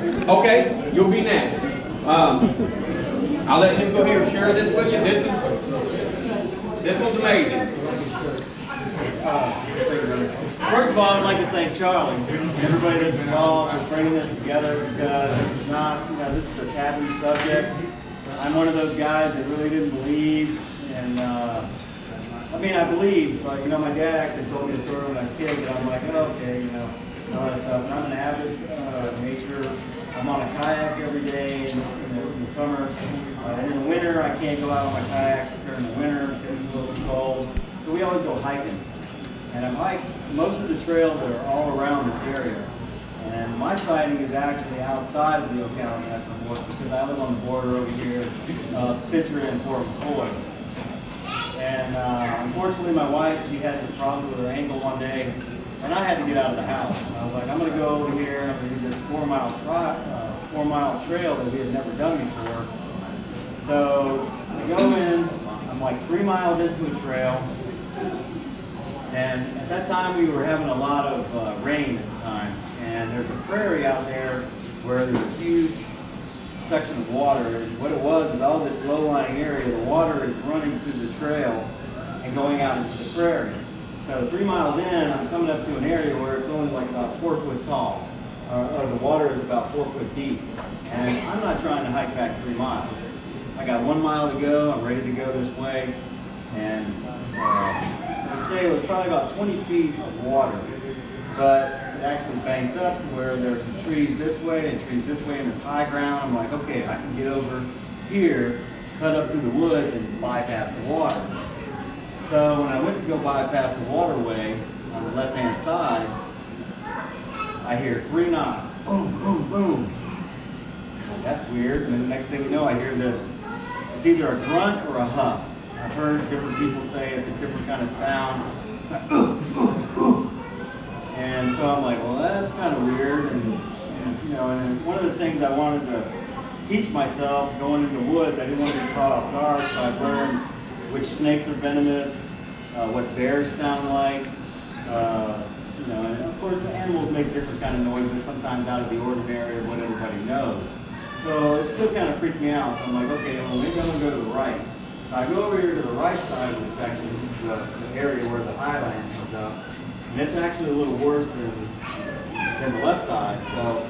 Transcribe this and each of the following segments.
Okay, you'll be next. I'll let him go ahead and share this with you. This one's amazing. First of all, I'd like to thank Charlie, everybody that's involved in bringing this together, because it's not, this is a taboo subject. I'm one of those guys that really didn't believe, and I believe, but my dad actually told me a story when I was a kid, and I'm like, oh, okay, all that stuff. And I'm an avid nature. I'm on a kayak every day in the summer. And in the winter, I can't go out on my kayaks during the winter because it's a little too cold. So we always go hiking. And I've hiked most of the trails that are all around this area. And my sighting is actually outside of the Ocala National Forest because I live on the border over here of Citra and Fort McCoy. And unfortunately, my wife, she had some problems with her ankle one day, and I had to get out of the house. And I was like, I'm going to go over here and I'm going to do this 4-mile trail that we had never done before. So I go in, I'm like 3 miles into a trail, and at that time we were having a lot of rain at the time, and there's a prairie out there where there's a huge section of water. And what it was is all this low-lying area, the water is running through the trail and going out into the prairie. So 3 miles in, I'm coming up to an area where it's only like about 4 foot tall, or the water is about 4 foot deep. And I'm not trying to hike back 3 miles. I got 1 mile to go, I'm ready to go this way, and I'd say it was probably about 20 feet of water, but it actually banked up to where there's some trees this way and trees this way, and it's high ground. I'm like, okay, I can get over here, cut up through the woods, and bypass the water. So when I went to go bypass the waterway on the left-hand side, I hear 3 knocks. Boom, boom, boom. That's weird. And then the next thing you know, I hear this. It's either a grunt or a huff. I've heard different people say it's a different kind of sound. It's like, and so I'm like, well, that's kind of weird. And one of the things I wanted to teach myself going into the woods, I didn't want to get caught off guard, so I learned which snakes are venomous, what bears sound like, and of course animals make different kind of noises, sometimes out of the ordinary of what everybody knows. So it still kind of freaked me out. So I'm like, okay, well maybe I'm going to go to the right. So I go over here to the right side of the section, the area where the highland comes up, and it's actually a little worse than the left side. So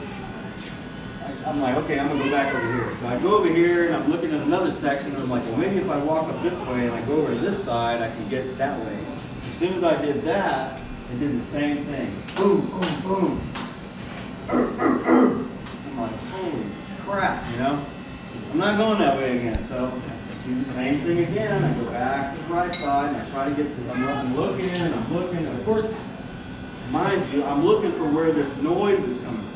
I'm like, okay, I'm going to go back over here. So I go over here and I'm looking at another section and I'm like, well maybe if I walk up this way and I go over to this side, I can get that way. As soon as I did that, it did the same thing. Boom, boom, boom. I'm like, holy crap, I'm not going that way again. So I do the same thing again. I go back to the right side and I try to get to, I'm looking and I'm looking. And of course, mind you, I'm looking for where this noise is coming from.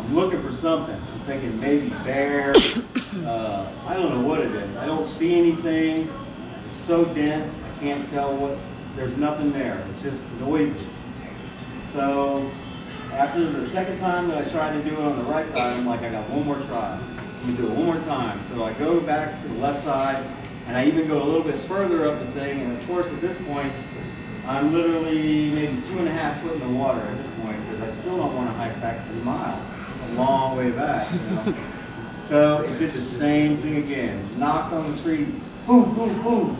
I'm looking for something. I'm thinking maybe bear. I don't know what it is. I don't see anything. It's so dense, I can't tell what. There's nothing there. It's just noisy. So after the second time that I tried to do it on the right side, I'm like, I got one more try. Let me do it one more time. So I go back to the left side, and I even go a little bit further up the thing. And of course, at this point, I'm literally maybe 2.5 foot in the water at this point because I still don't want to hike back 3 miles. It's a long way back. So it did the same thing again. Knocked on the tree. Boom, boom, boom.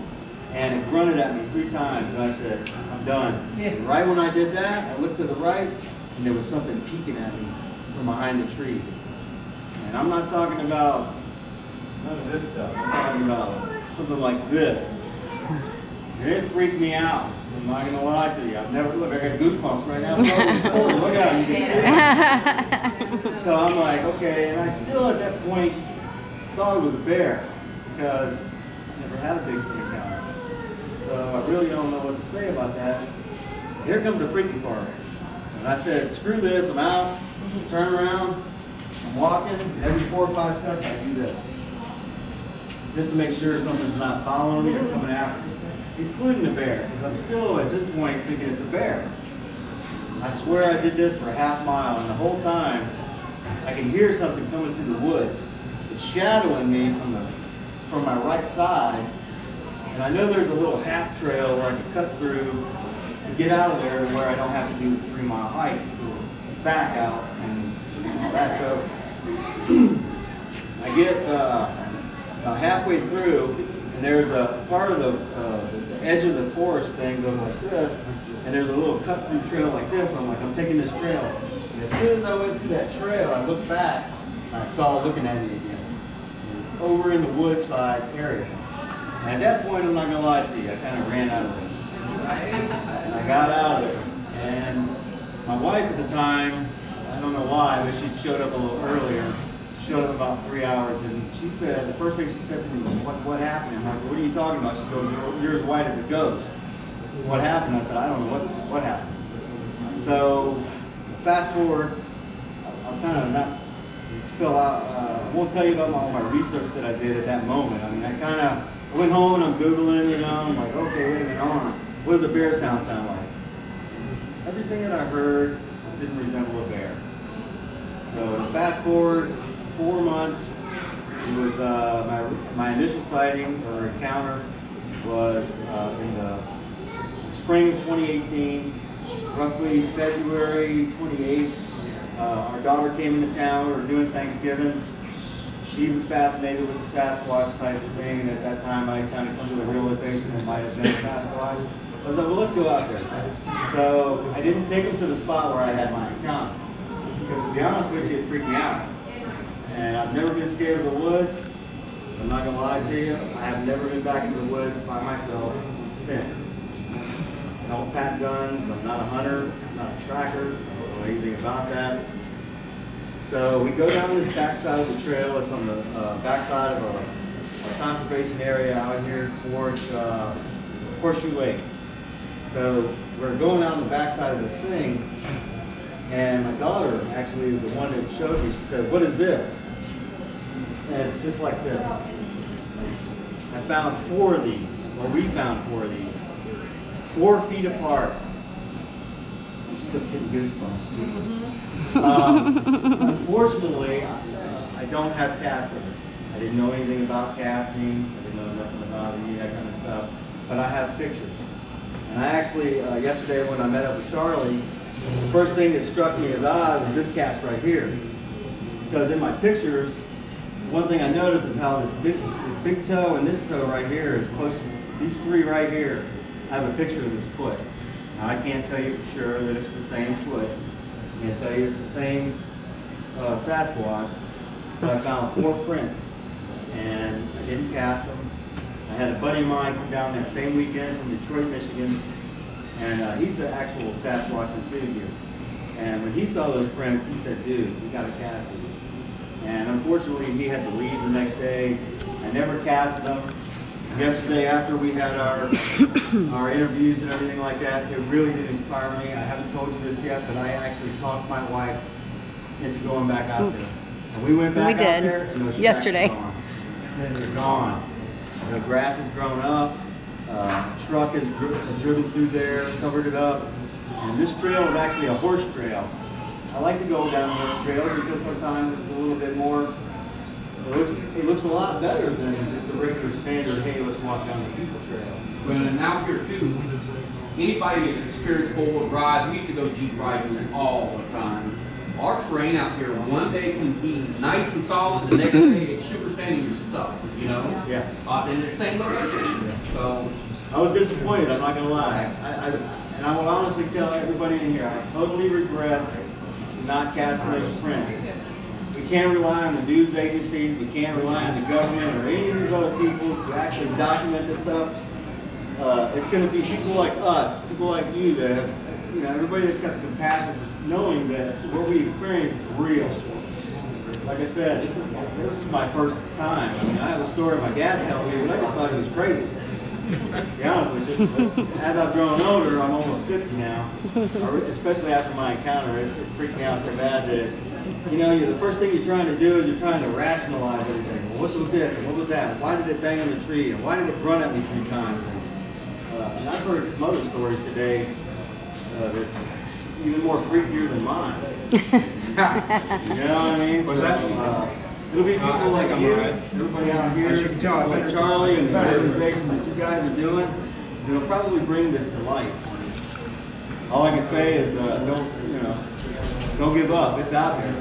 And it grunted at me 3 times, and I said, I'm done. Yeah. Right when I did that, I looked to the right, and there was something peeking at me from behind the tree. And I'm not talking about none of this stuff. I'm talking about something like this. And it freaked me out. I'm not going to lie to you. I've never, look, I got goosebumps right now. Look at it, you can see it. So I'm like, okay, and I still at that point thought it was a bear, because I never had a Bigfoot encounter. So I really don't know what to say about that. Here comes the freaky part. And I said, screw this, I'm out, turn around, I'm walking, and every 4 or 5 steps I do this. Just to make sure something's not following me or coming after me. Including the bear, because I'm still at this point thinking it's a bear. I swear I did this for a half mile, and the whole time I can hear something coming through the woods. It's shadowing me from my right side. And I know there's a little half trail where I can cut through to get out of there to where I don't have to do the 3 mile hike. Back out and all that. So I get about halfway through, and there's a part of the edge of the forest thing goes like this, and there's a little cut through trail like this. I'm like, I'm taking this trail. And as soon as I went through that trail, I looked back, and I saw it looking at me again. It was over in the woodside area. And at that point, I'm not gonna lie to you, I kind of ran out of it. And I got out of it. And my wife at the time, I don't know why, but she showed up a little earlier. She showed up about 3 hours, and she said, the first thing she said to me was, what happened? I'm like, what are you talking about? She goes, you're as white as a ghost. What happened? I said, I don't know what happened. So fast forward, I'm kind of not fill out. I won't tell you about all my research that I did at that moment. I mean, I went home and I'm Googling, you know, I'm like, okay, wait a minute, hold on. What does a bear sound like? Everything that I heard didn't resemble a bear. So fast forward 4 months, it was my initial sighting or encounter was in the spring of 2018, roughly February 28th. Our daughter came into town. We were doing Thanksgiving. She was fascinated with the Sasquatch type of thing, and at that time I kind of come to the realization it might have been a Sasquatch. I was like, well, let's go out there. So I didn't take them to the spot where I had my encounter, because to be honest with you, it freaked me out. And I've never been scared of the woods. I'm not going to lie to you. I have never been back in the woods by myself since. I don't pack guns. I'm not a hunter. I'm not a tracker. I don't know anything about that. So we go down this backside of the trail. It's on the backside of a conservation area out here towards Horseshoe Lake. So we're going out on the backside of this thing, and my daughter actually is the one that showed me. She said, "What is this?" And it's just like this. I found 4 of these, or we found 4 of these, 4 feet apart. I'm still getting goosebumps. Unfortunately, I don't have casting. I didn't know anything about casting. I didn't know nothing about any of that kind of stuff. But I have pictures. And I actually, yesterday when I met up with Charlie, the first thing that struck me as odd was this cast right here. Because in my pictures, one thing I noticed is how this big toe and this toe right here is close to these 3 right here. I have a picture of this foot. Now, I can't tell you for sure that it's the same foot. I can't tell you it's the same Sasquatch. But I found 4 prints, and I didn't cast them. I had a buddy of mine come down that same weekend from Detroit, Michigan, and he's an actual Sasquatch enthusiast. And when he saw those prints, he said, "Dude, we got to cast these." And unfortunately, he had to leave the next day. I never casted them. Yesterday, after we had our interviews and everything like that, it really did inspire me. I haven't told you this yet, but I actually talked my wife into going back out there. And we went back out there, and those yesterday. tracks are gone. They're gone. The grass has grown up. Truck has driven through there, covered it up. And this trail is actually a horse trail. I like to go down horse trails because sometimes it's a little bit more, it looks a lot better than just the regular standard, hey, let's walk down the people trail. Well, and out here too, anybody that's experienced four-wheel drive, we used to go Jeep riding all the time. Our terrain out here one day can be nice and solid, the next day it's super sandy, you're stuck, you know? Yeah. In the same location. Yeah. So I was disappointed, I'm not going to lie. And I will honestly tell everybody in here, I totally regret not casting those prints. We can't rely on the news agencies, we can't rely on the government or any of these other people to actually document this stuff. It's going to be people like us, people like you that have, you know, everybody that's got the compassion for knowing that what we experience is real. Like I said, this is my first time. I mean, I have a story my dad told me, but I just thought he was crazy. To be honest with you, as I've grown older, I'm almost 50 now, especially after my encounter, it freaked me out so bad that, you know, the first thing you're trying to do is you're trying to rationalize everything. Well, what was this and what was that? Why did it bang on the tree? And why did it run at me 3 times? And I've heard some other stories today that's even more freakier than mine. You know what I mean? Was that? It'll be people like you, everybody out here, like Charlie and the organization that you guys are doing, it'll probably bring this to light. All I can say is don't give up. It's out there.